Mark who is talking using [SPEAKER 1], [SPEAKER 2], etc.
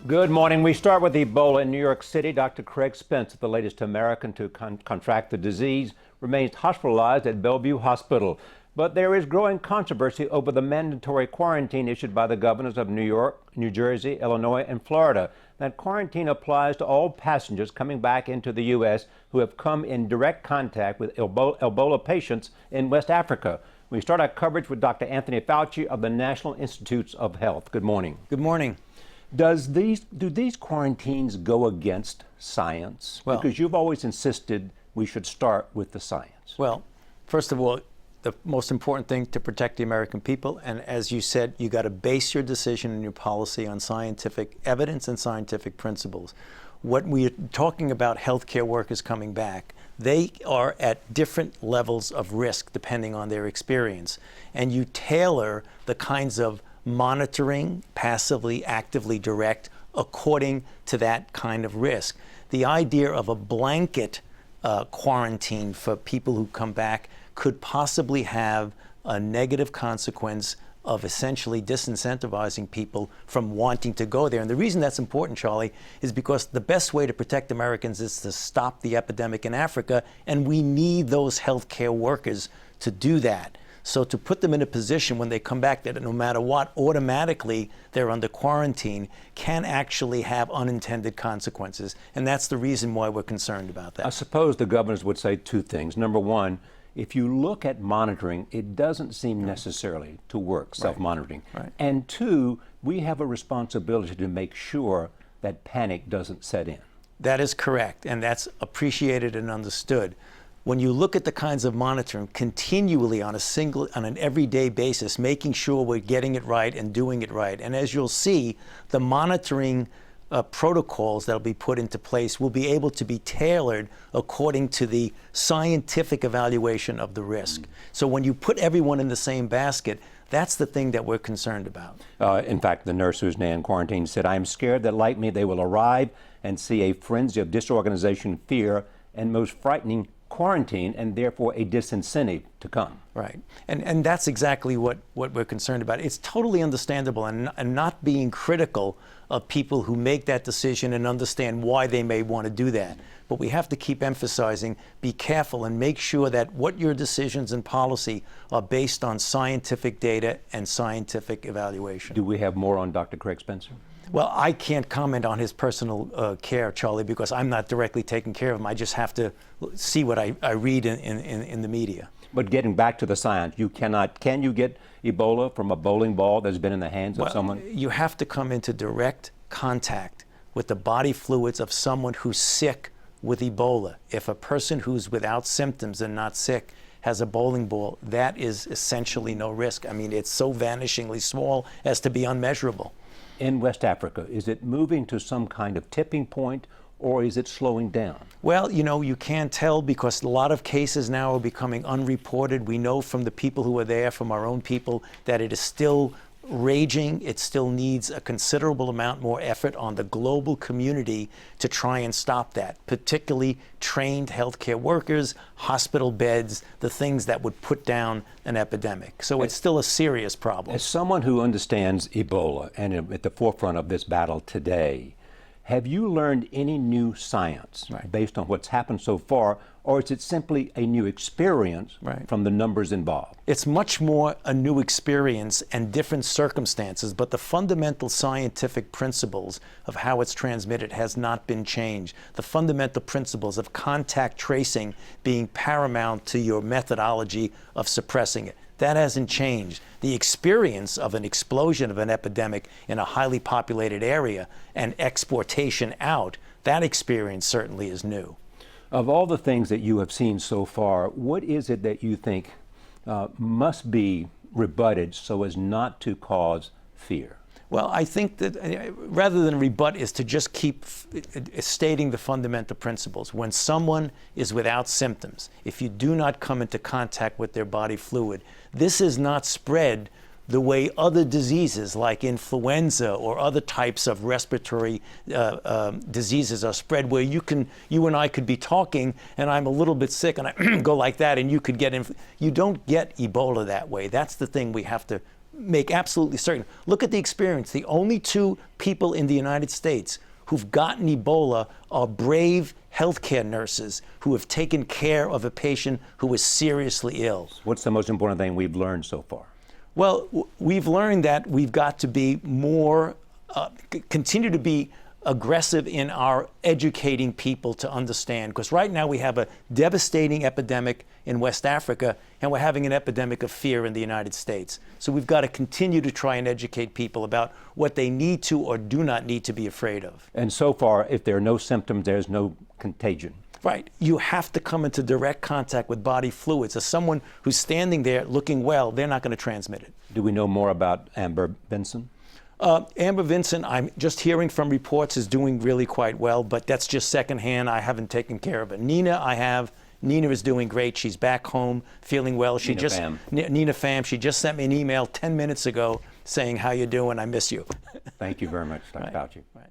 [SPEAKER 1] Good morning. We start with Ebola in New York City. Dr. Craig Spence, the latest American to contract the disease, remains hospitalized at Bellevue Hospital. But there is growing controversy over the mandatory quarantine issued by the governors of New York, New Jersey, Illinois, and Florida. That quarantine applies to all passengers coming back into the U.S. who have come in direct contact with Ebola patients in West Africa. We start our coverage with Dr. Anthony Fauci of the National Institutes of Health. Good morning.
[SPEAKER 2] Good morning.
[SPEAKER 1] Do these quarantines go against science?
[SPEAKER 2] Well,
[SPEAKER 1] because you've always insisted we should start with the science.
[SPEAKER 2] Well, first of all, the most important thing to protect the American people, and as you said, you got to base your decision and your policy on scientific evidence and scientific principles. When we're talking about healthcare workers coming back, they are at different levels of risk depending on their experience, and you tailor the kinds of monitoring, passively, actively, direct, according to that kind of risk. The idea of a blanket quarantine for people who come back could possibly have a negative consequence of essentially disincentivizing people from wanting to go there. And the reason that's important, Charlie, is because the best way to protect Americans is to stop the epidemic in Africa, and we need those healthcare workers to do that. So to put them in a position when they come back that no matter what, automatically they're under quarantine can actually have unintended consequences. And that's the reason why we're concerned about that.
[SPEAKER 1] I suppose the governors would say two things. Number one, if you look at monitoring, it doesn't seem necessarily to work, self-monitoring.
[SPEAKER 2] Right.
[SPEAKER 1] And two, we have a responsibility to make sure that panic doesn't set in.
[SPEAKER 2] That is correct, and that's appreciated and understood. When you look at the kinds of monitoring continually on an everyday basis, making sure we're getting it right and doing it right. And as you'll see, the monitoring protocols that'll be put into place will be able to be tailored according to the scientific evaluation of the risk. So when you put everyone in the same basket, that's the thing that we're concerned about.
[SPEAKER 1] In fact, the nurse who's now in quarantine said, "I'm scared that like me, they will arrive and see a frenzy of disorganization, fear, and most frightening, quarantine, and therefore a disincentive to come."
[SPEAKER 2] Right. And that's exactly what we're concerned about. It's totally understandable, and not being critical of people who make that decision and understand why they may want to do that. But we have to keep emphasizing, be careful and make sure that what your decisions and policy are based on scientific data and scientific evaluation.
[SPEAKER 1] Do we have more on Dr. Craig Spencer?
[SPEAKER 2] Well, I can't comment on his personal care, Charlie, because I'm not directly taking care of him. I just have to see what I read in the media.
[SPEAKER 1] But getting back to the science, can you get Ebola from a bowling ball that's been in the hands of someone?
[SPEAKER 2] You have to come into direct contact with the body fluids of someone who's sick with Ebola. If a person who's without symptoms and not sick has a bowling ball, that is essentially no risk. I mean, it's so vanishingly small as to be unmeasurable.
[SPEAKER 1] In West Africa, is it moving to some kind of tipping point, or is it slowing down?
[SPEAKER 2] Well, you can't tell because a lot of cases now are becoming unreported. We know from the people who are there, from our own people, that it is still raging. It still needs a considerable amount more effort on the global community to try and stop that, particularly trained healthcare workers, hospital beds, the things that would put down an epidemic. So it's still a serious problem.
[SPEAKER 1] As someone who understands Ebola and at the forefront of this battle today, have you learned any new science based on what's happened so far, or is it simply a new experience from the numbers involved?
[SPEAKER 2] It's much more a new experience and different circumstances, but the fundamental scientific principles of how it's transmitted has not been changed. The fundamental principles of contact tracing being paramount to your methodology of suppressing it. That hasn't changed. The experience of an explosion of an epidemic in a highly populated area and exportation out, that experience certainly is new.
[SPEAKER 1] Of all the things that you have seen so far, what is it that you think must be rebutted so as not to cause fear?
[SPEAKER 2] Well, I think that rather than rebut is to just keep stating the fundamental principles. When someone is without symptoms, if you do not come into contact with their body fluid, this is not spread the way other diseases like influenza or other types of respiratory diseases are spread, where you and I could be talking and I'm a little bit sick and I go like that and you could get you don't get Ebola that way. That's the thing we have to make absolutely certain. Look at the experience. The only two people in the United States who've gotten Ebola are brave healthcare nurses who have taken care of a patient who was seriously ill.
[SPEAKER 1] What's the most important thing we've learned so far?
[SPEAKER 2] Well, we've learned that we've got to be more, continue to be aggressive in our educating people to understand. Because right now we have a devastating epidemic in West Africa, and we're having an epidemic of fear in the United States. So we've got to continue to try and educate people about what they need to or do not need to be afraid of.
[SPEAKER 1] And so far, if there are no symptoms, there's no contagion.
[SPEAKER 2] Right. You have to come into direct contact with body fluids. As someone who's standing there looking well, they're not going to transmit it.
[SPEAKER 1] Do we know more about Amber Vinson?
[SPEAKER 2] Amber Vinson, I'm just hearing from reports, is doing really quite well, but that's just secondhand. I haven't taken care of it. Nina, I have. Nina is doing great. She's back home, feeling well.
[SPEAKER 1] Nina Pham.
[SPEAKER 2] Nina Pham. She just sent me an email 10 minutes ago saying, "How you doing? I miss you."
[SPEAKER 1] Thank you very much, Dr.
[SPEAKER 2] Right.
[SPEAKER 1] Fauci.
[SPEAKER 2] Right.